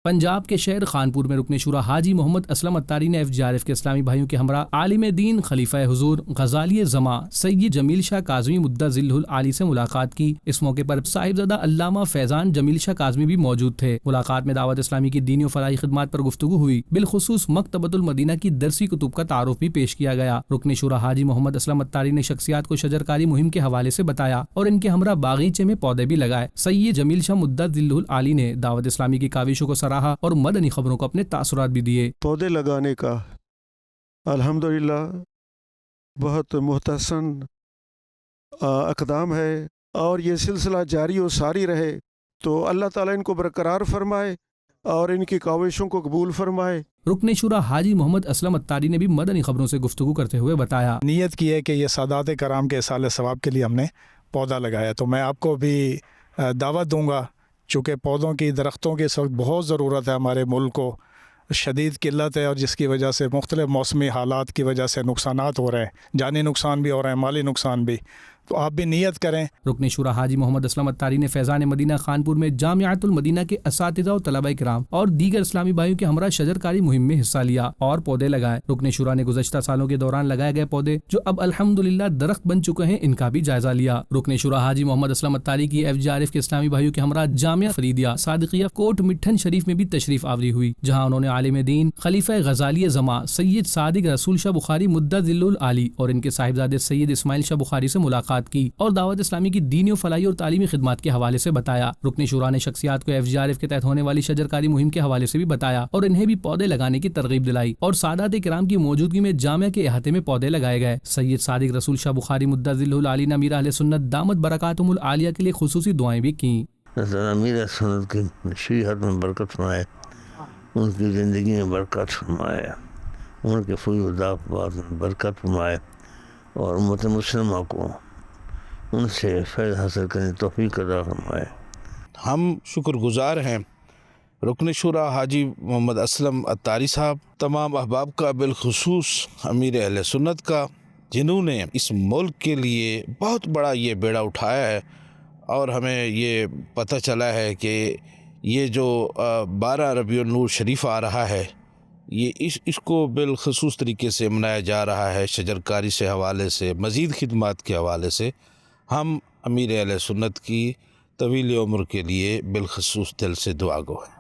پنجاب کے شہر خانپور میں رکن شورا حاجی محمد اسلم اتاری نے FGRF کے اسلامی بھائیوں کے ہمراہ عالم دین خلیفہ حضور غزالی زماں سید جمیل شاہ کاظمی مدہ ذلہ العالی سے ملاقات کی۔ اس موقع پر صاحبزادہ علامہ فیضان جمیل شاہ کاظمی بھی موجود تھے۔ ملاقات میں دعوت اسلامی کی دینی و فلاحی خدمات پر گفتگو ہوئی، بالخصوص مکتبۃ المدینہ کی درسی کتب کا تعارف بھی پیش کیا گیا۔ رکن شورا حاجی محمد اسلم اتاری نے شخصیات کو شجرکاری مہم کے حوالے سے بتایا اور ان کے ہمراہ باغیچے میں پودے بھی لگائے۔ سید جمیل شاہ مدہ ذلہ العالی نے دعوت اسلامی کی کاوشوں کو سراہا اور مدنی خبروں کو اپنے تاثرات بھی دیے۔ پودے لگانے کا الحمدللہ بہت محتسن اقدام ہے، اور یہ سلسلہ جاری و ساری رہے تو اللہ تعالیٰ ان کو برقرار فرمائے اور ان کی کاوشوں کو قبول فرمائے۔ رکن شورا حاجی محمد اسلم اتاری نے بھی مدنی خبروں سے گفتگو کرتے ہوئے بتایا، نیت کی ہے کہ یہ سادات کرام کے اصال ثواب کے لیے ہم نے پودا لگایا، تو میں آپ کو بھی دعوت دوں گا، چونکہ پودوں کی درختوں کی اس وقت بہت ضرورت ہے ہمارے ملک کو، شدید قلت ہے، اور جس کی وجہ سے مختلف موسمی حالات کی وجہ سے نقصانات ہو رہے ہیں، جانی نقصان بھی ہو رہے ہیں، مالی نقصان بھی، تو آپ بھی نیت کریں۔ رکن شورا حاجی محمد اسلم اتاری نے فیضان مدینہ خانپور میں جامعۃ المدینہ کے اساتذہ و طلبہ کرام اور دیگر اسلامی بھائیوں کے ہمراہ شجرکاری مہم میں حصہ لیا اور پودے لگائے۔ رکن شورا نے گزشتہ سالوں کے دوران لگائے گئے پودے جو اب الحمدللہ درخت بن چکے ہیں، ان کا بھی جائزہ لیا۔ رکن شورا حاجی محمد اسلم اتاری کی FGRF کے اسلامی بھائیوں کے ہمراہ جامعہ فریدیہ صادقیہ کوٹ مٹھن شریف میں بھی تشریف آوری ہوئی، جہاں انہوں نے عالم دین خلیفہ غزالی زماں سید صادق رسول شاہ بخاری مدہ ذلہ العالی اور ان کے صاحبزادے سید اسماعیل شاہ بخاری سے ملاقات کی اور دعوت اسلامی کی دینی و فلاحی اور تعلیمی خدمات کے حوالے سے بتایا۔ رکن شورا نے شخصیات کو FGRF کے تحت ہونے والی شجرکاری مہم کے حوالے سے بھی بتایا اور انہیں بھی پودے لگانے کی ترغیب دلائی، اور سادات کرام کی موجودگی میں جامعہ کے احاطے میں پودے لگائے گئے۔ سید صادق رسول شاہ بخاری مدہ ذلہ العالی نے امیر اہل سنت دامت برکاتہم العالیہ کے لیے خصوصی دعائیں بھی کیں۔ امیر اہل سنت کی شریعت میں برکت فرمائے، ان کی زندگی میں برکت فرمائے، ان کے فوج و دعوات میں برکت فرمائے، اور امت مسلمہ کو ان سے فیض حاصل کرنے توفیق عطا فرمائے۔ ہم شکر گزار ہیں رکن شورا حاجی محمد اسلم اتاری صاحب، تمام احباب کا، بالخصوص امیر اہل سنت کا، جنہوں نے اس ملک کے لیے بہت بڑا یہ بیڑا اٹھایا ہے، اور ہمیں یہ پتہ چلا ہے کہ یہ جو 12 ربیع النور شریف آ رہا ہے، یہ اس کو بالخصوص طریقے سے منایا جا رہا ہے، شجرکاری سے حوالے سے، مزید خدمات کے حوالے سے۔ ہم امیر اہل سنت کی طویل عمر کے لیے بالخصوص دل سے دعا گو ہیں۔